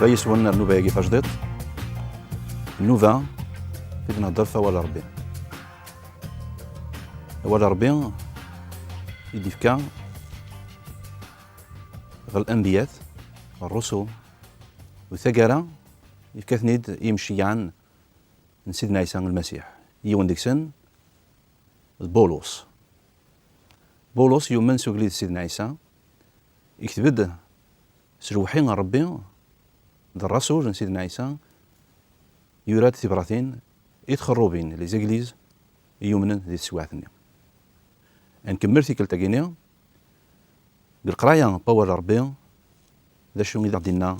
فيسولنا النوبة يجي فجدت النوبة في نهضر فوال ربي وال ربي يدي فكا غير الأنبياء الرسل وثقرة يكثنيد يمشي عن سيدنا عيسى المسيح يوم ديكسن بولس يومن سوغليد سيدنا عيسى يكتبد سروحين ربي الرسول سيدنا عيسى يراد تبراثين يتخربين لي زيغليز يومن ذي السواثني نكمل تيكل تاكينيا بالقرايه باور ربي ذا شو غادي دينا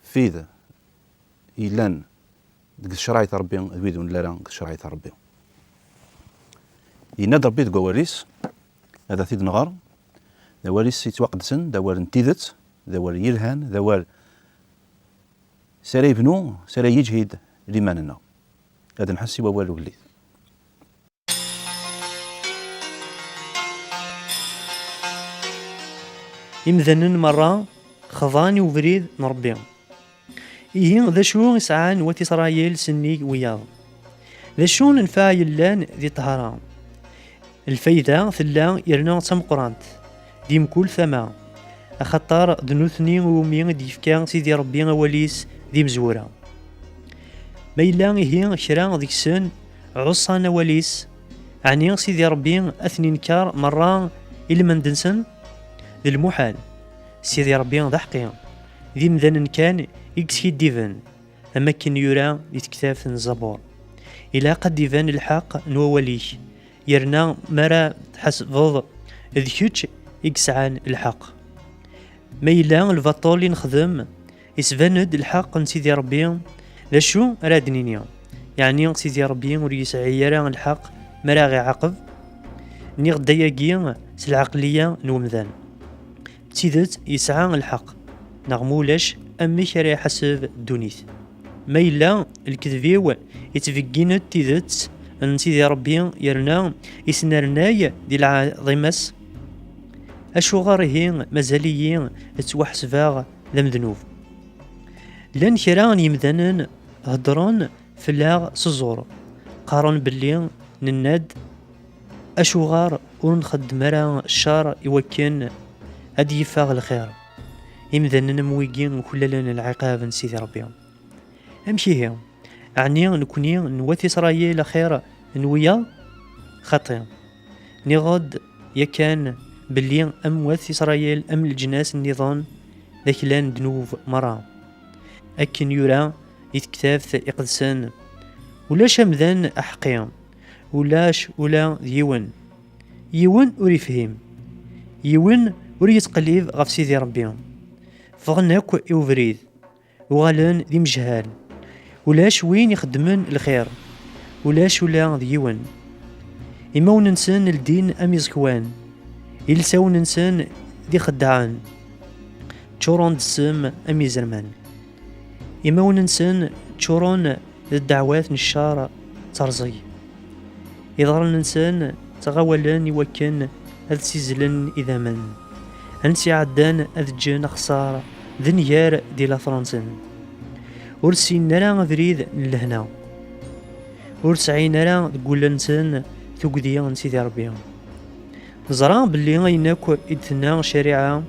فيذ إيلان ديك الشرايط ربي ويدون لا ديك الشرايط ربي ينادر بيت كواليس هذا ثيد نغار ذا واليس يتوقدسن ذا وال نتيذت ذا وال يلهان ذا وال سرا يبنو سرا يجهد لماننا هذا نحسي ووال وليد يمذنن مرة خضاني وبريد نربيهم إيه ذا شو يسعان وتسرايل سني وياض ذا شو ننفع يلان ذي طهران الفايدة ثلا يرنا تمقرانت ديم كل ثما أخطار ذنوثني ومين ديفكا سيدي ربي وليس ذي مزورة ميلا هي شرا ذيك السن عصانا وليس عني سيدي ربي أثني نكار مرة إلى من دنسن ذي المحال سيدي ربي ضحقيا ذي مذن كان يكسي ديفن أما كن يرى يتكتاف الزبور إلا قد ديفن الحق نووليش يرنا مرا تحسبض إذ كوتش يكسعان الحق ميلا الفاطول نخدم يسفند الحق نسيدي ربي لشو رادنينيا يعني سيدي ربي وريسعي يرى الحق مرا غي عقب نيغ داياكي سالعقلية نومذان تيدت يسعى الحق نغمولاش أمي كرا حسب دونيث ميلا الكذبيو يتفقين تيدت أن سيدي ربي يرنا يسنرناي دي العظيمس أشوغاره مازاليين توحسفاغ ذم ذنوب لان كران يمذنن هدران فلاغ سزور قارن باللي نناد أشوغار ونخدم مرا الشار يوكن أدي يفاغ الخير يمذنن مويقين وكللن العقاب نسيدي ربي أمشي هي أعني نكوني نوثي إسرائيل خير نويا خطير نغد يكان باللي أموث إسرائيل أم الجناس النظام ذاك لان ذنوب مرا أكن يرى يتكتاف يقدسان ولاش أمذان أحقيا ولاش ولا يون وري فهم يون وري يتقليب غف سيدي ربي فغناك يوفريد وغالن ذي مجهال ولاش وين يخدمن الخير ولاش ولا ديون إما وننسان الدين أم يزكوان يلساو ننسان دي خدعان تشورون دسم أم يزرمان إما وننسان تشورون الدعوات نشارة ترزي يظهر الإنسان تغولان يوكن أذ سيزلن إذا من أنسي عدان أذ جان خسارة ذنيار ديلا فرنسن ورسين نرى فريد لهنا ورسعين نرى تقول لنسان ثقديا سيدي ربي زرا باللي غيناك إدنا شريعة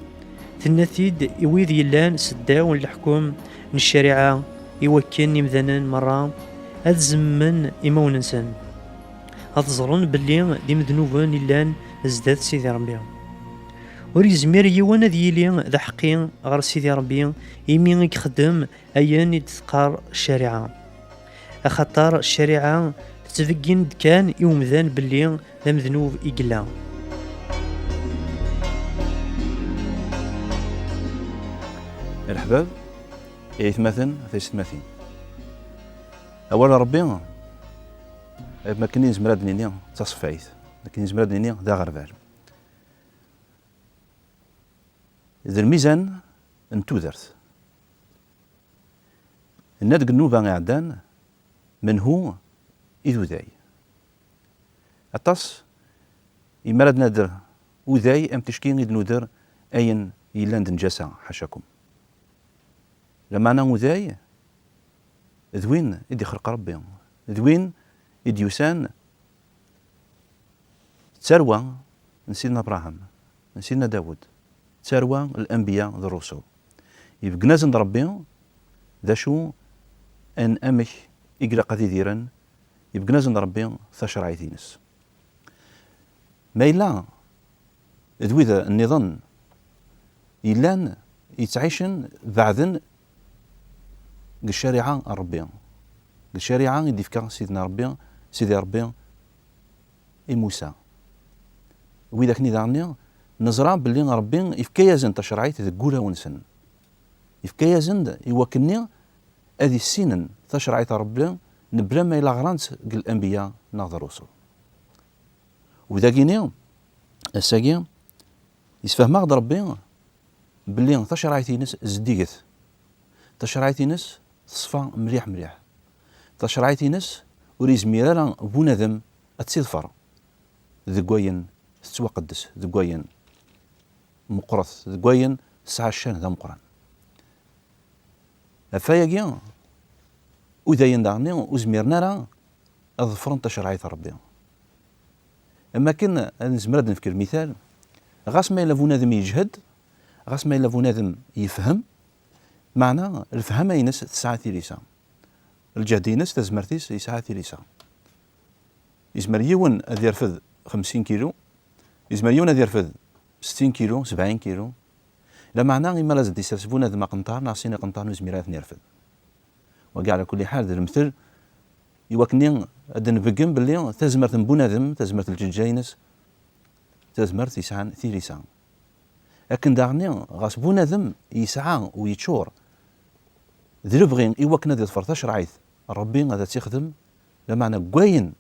ثنثيد يويذ يلان سداو الحكم من الشريعة يوكن يمذنن مرة أذ زمن إمون إنسان أتظرن باللي دي مذنوبان يلان ازداد سيدي ربي وريزمير يوان ذيلي ذا حقين غير سيدي ربي يمين يخدم أيان يتقار الشريعة أخطار الشريعة تتفقين كان يوم ذان باللي ذا مذنوب إقلا الحباب يتمثل في ستماثين أول ربي ما كني زمراد نينيا تصفيت لكن زمراد نينيا دا غربال إذا الميزان انتودرت النادق النوبة عدان من هو إذ ذاي أطاس يمرد نادر وذاي أم تشكين إذ نودر أين يلاند نجاسة حاشاكم لما أنا وذاي ذوين يدي خلق ربي، ذوين يدي يسان تروى نسيدنا إبراهيم، نسيدنا داود، تروى الأنبياء ذو الرسل. يبقى نازن ربي ذا شو أن أمك إقرأ قذي ديرا، يبقى نازن ربي ثشرعي ثينس. ما إلا ذوي ذا النظام إلان يتعيشن بعدن الشريعة الربية، الشريعة يدي فكا سيدنا ربي سيدي ربي موسى. وإذا نظامني نزرع باللي ربي يفكيازن تشرعيت ذكولا ونسن، يفكيازن يوكلني هذه السنن تشرعيت ربي نبلا ما إلا غرانت الأنبياء ناض الرسل. وإذا كيني الساقي يسفهم غد ربي باللي تشرعيتي ناس زديقت، تشرعيتي ناس تصفى مليح مليح، تشرعيتي ناس وريز ميرالا بونادم أتصفر ذكوين تتوقدس، ذكوين مقرث، ذكوين سعى الشان ذا مقران. أفايا وإذا يندعني وزميرنا راه أظفرن تشرعيت ربي. أما كنا نزمرد نفكر مثال، غاس ما إلا بنادم يجهد، غاس ما إلا بنادم يفهم، معنى الفهم ينس تسعة ثلثة، الجهد ينس تزمرتيس يسعة ثلثة. يزمر يون أذ يرفض 50 كيلو، يزمر يون أذ يرفض 60 كيلو 70 كيلو، لا معنى إما لازم تيسرس بنادم قنطار ناقصين قنطار وزميرات يرفض. وقع على كل حال ذا المثل يوكنين أدن بقم باللي تزمرت بنادم، تزمرت الجنجاينس، تزمرت يسعان ثلثة. لكن داغني غاس بنادم يسعى ويتشور ذي بغين يوكنا ذي تفرطاش رعيت ربي غادا تيخدم لمعنى كواين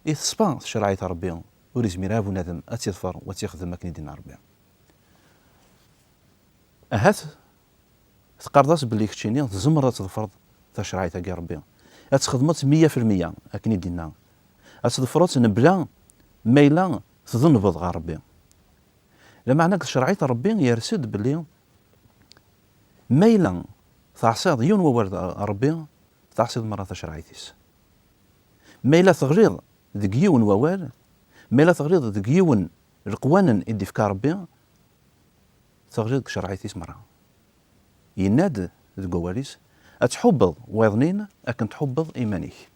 يتصبا شرعيت ربي وريزميرها بنادم أتيظفر وتيخدم مكني دين ربي. أهات تقارضاس باللي كتشيني تزمر تظفر تشرعيت كاع ربي أتخدمت 100% أكني دينا أتظفرت نبلا ميلا تظنبض غا ربي. لمعنى شرعيت ربي يرسد باللي ميلا تعصيد يون وورد ربي تعصيد مرة تشرعيتيس، ميلا تغريض ذكيون ووال، ميلا تغريض ذكيون القوانن اللي في ربي تغريض شرعيتيس مرة. يناد ذكواليس أتحبض ويظنين أكن تحبض إيمانيك.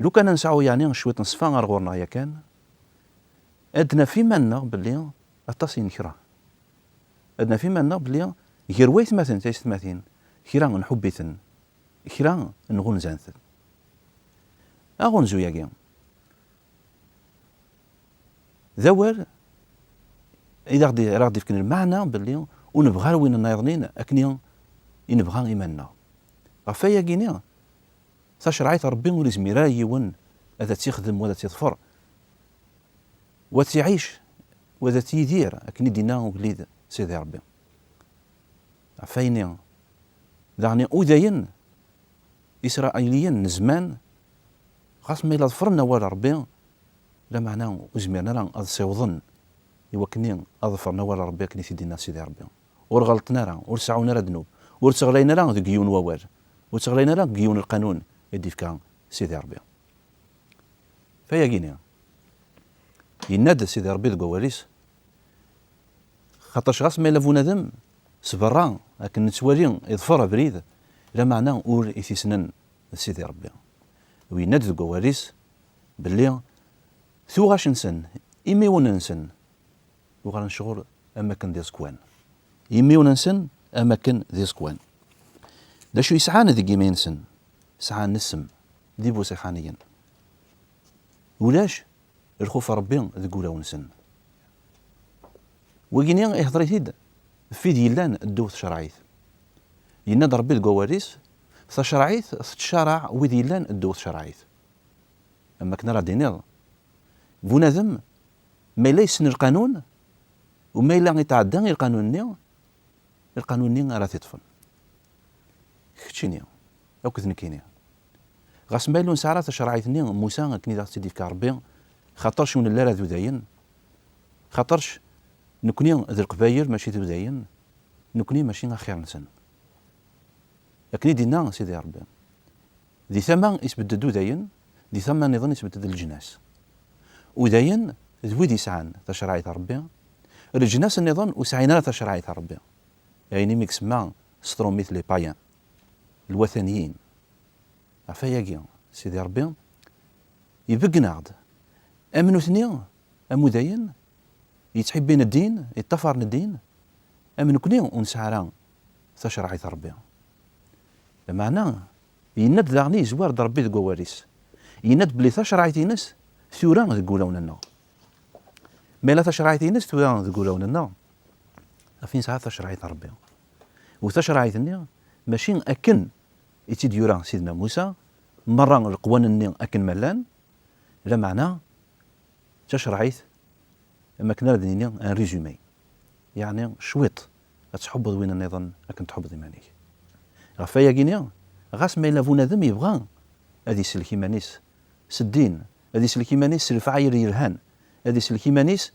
لو كان نسعو يعني شوية نصفا غرغورنا يا كان أدنى في منا باللي أتصين كرا، أدنى في منا باللي غير ويث مثلا تيست مثلا كرا نحبيثن كرا نغنزانثن أغنزو يا جيم ذوال إذا غدي فكن المعنى باللي ونبغى وين النايضنين أكني ينبغى إيماننا غفايا كينيا تشرعيت ربي ولي زميرا يون هذا تيخدم ولا تيظفر وتعيش وذا تيدير أكني دينا وبليد سيدي ربي عفايني دعني أودين إسرائيليا نزمان خاص ما إلا ظفرنا ولا ربي لا معناه وزميرنا لا أظسيوظن يوكني أظفرنا ولا ربي أكني سيدينا سيدي ربي ورغلطنا راه ورسعونا راه ذنوب ورتغلينا راه ذكيون ووال وتغلينا راه كيون القانون يدي فكا سيدي ربي. فيا كينيا ينادى سيدي ربي الكواليس خاطرش غاس ما إلا بنادم سبرا لكن نتوالي يظفر بريد لا معنى أول إثيسنن سيدي ربي. وينادى الكواليس باللي ثو غاش نسن إمي وننسن وغا نشغل أماكن ديال سكوان إمي وننسن أماكن ديال سكوان. دا شو يسعان ذي كيما ينسن سعان نسم دي بوسيخانيا ولاش الخوف ربي ذكولا ونسن وكينيا يهضريتيد في ديلان الدوث شرعيت يناد ربي الكواليس ثشرعيت تشرع وذيلان الدوث شرعيت. أما كنا راه دينيض بنادم ما إلا يسن القانون وما إلا يتعدى القانون القانون راه تطفن كتشينيا أو كذنكينيا غاس ما إلا نسعرا تشرعيتني موسى كني دا سيدي في ربي خاطرش من لا ذو داين خاطرش نكوني ذي القبايل ماشي ذو داين نكوني ماشي خير نسن. لكن دينا سيدي ربي دي ثما يتبددو داين، دي ثما نظن يتبدد الجناس، وداين ذويد يسعان تشرعية ربي الجناس النظام وسعينا تشرعية ربي. يعني ميكس ما سترو مثل لي بايان الوثنيين عفاياكي سيدي ربي يبقنا غد امنو ثنيا اموداين يتحبين الدين يتفرن الدين امن كني ونسعرا تشرعية ربي. معناه يند ذاغني زوار ربي ذو واريس يند بلي تشرعية ناس ثورا ذقولون لنا ما لا تشرعية ناس ثورا ذقولون لنا فين ساعات تشرعية ربي وتشرعية النيا ماشي أكن يتديورا سيدنا موسى مرة القوان النيا أكن ملان لا معنى تشرعية اما كنا ردني ان ريزومي يعني شويط تحبط وين النظام أكن تحبط إيمانيك غفايا كينيا غاس ما إلا بنادم يبغى هذه سلكي مانيس سدين هذه سلكي مانيس سلفعاير يرهان هذه سلكي مانيس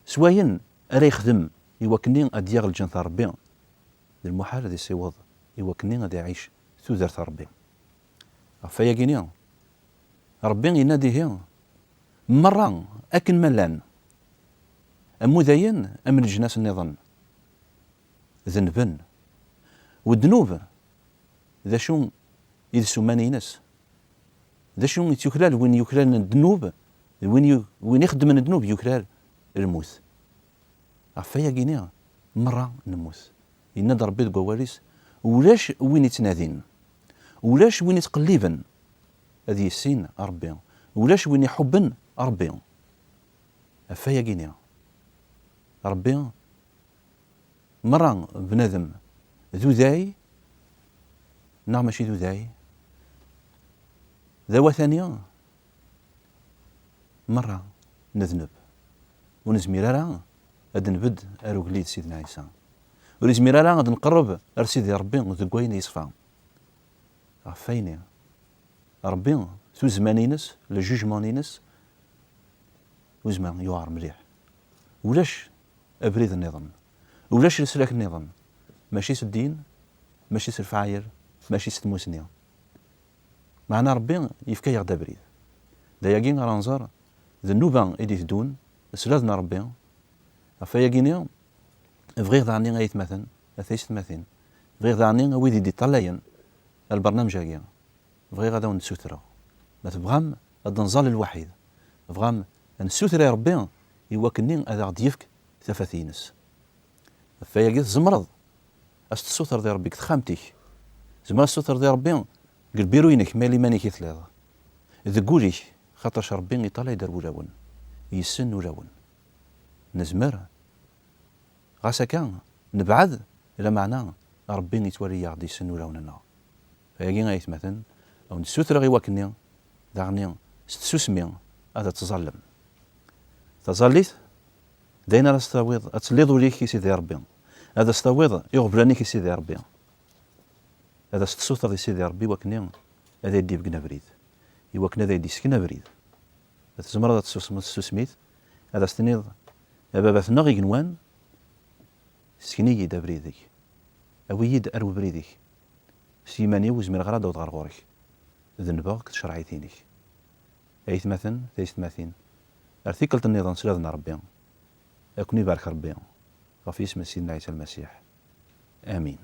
سواين راه يخدم يوكني أدياغ الجنة ربي المحال هذا سيوض يوكني غادي يعيش ثوذرت ربي. غفايا كينيا ربي يناديه مرة أكن ملان أموداين أمن الجناس النظام ذنبن والذنوب ذا شو يدسو مانينس ذا شو يتيكلال وين يكلال الذنوب وين يخدم من الذنوب يكلال الموت. عفايا كينيا مرة نموت ينادى ربي القواريس ولاش وين يتنادين ولاش وين يتقلبن هذه السين ربي ولاش وين يحبن ربي. عفايا كينيا ربي مرة بنادم ذو ذاي نعم ماشي ذو ذاي ذا وثانية مرة نذنب ونزمير راه غاد نبد اروكليد سيدنا عيسى ونزمير راه غاد نقرب ارسيدي ربي وذكوين يصفى. عفايني ربي ثو زمانينس لجوجمانينس وزمان يوعر مليح ولاش ابريد النظام ولاش يسلك النظام ماشي الدين ماشي الفعاير ماشي ستموسنيا معنا ربي يفكا يغدا بريد داياكين رانزار ذنوبا إلي تدون سلادنا ربي فياكينيا فغير ذاني غايت مثلا أثيست مثلا فغير ذاني ويدي دي طلاين البرنامج هاكيا فغير غادا ونسوترا ما تبغام غاد نظل الوحيد بغام نسوترا ربي يوكني هذا غادي يفك ثفاثينس فياكي زمرض السوتر ديال ربي تخامتيك زعما السوتر ديال ربي قل بيروينك مالي مانيك يثلاث ذقوليك خاطرش ربي يطلع يدار ولاون يسن ولاون نزمر غاسا كان نبعد الى معنى ربي يتولي غادي يسن ولاوننا فياكي غايتمثل او نسوتر غي واكني داغني ستسوسمي هذا تظلم تظليت داينا راستاويض اتليضو ليك سيدي ربي هذا استويض يغبراني كي سيدي ربي هذا ستسوتر دي سيدي ربي وكني هذا يدي بقنا بريد يوكنا هذا يدي سكنا بريد تزمر هذا تسوسميت هذا استنيض بابا غي قنوان سكني يدا بريدك او يد ارو بريدك سيماني وزمير غراد او تغرغورك ذنباك تشرعيتينك ايث مثلا تيست مثين ارتيكل النظام سلادنا ربي اكوني بارك ربي وفي اسم سيدنا عيسى المسيح آمين.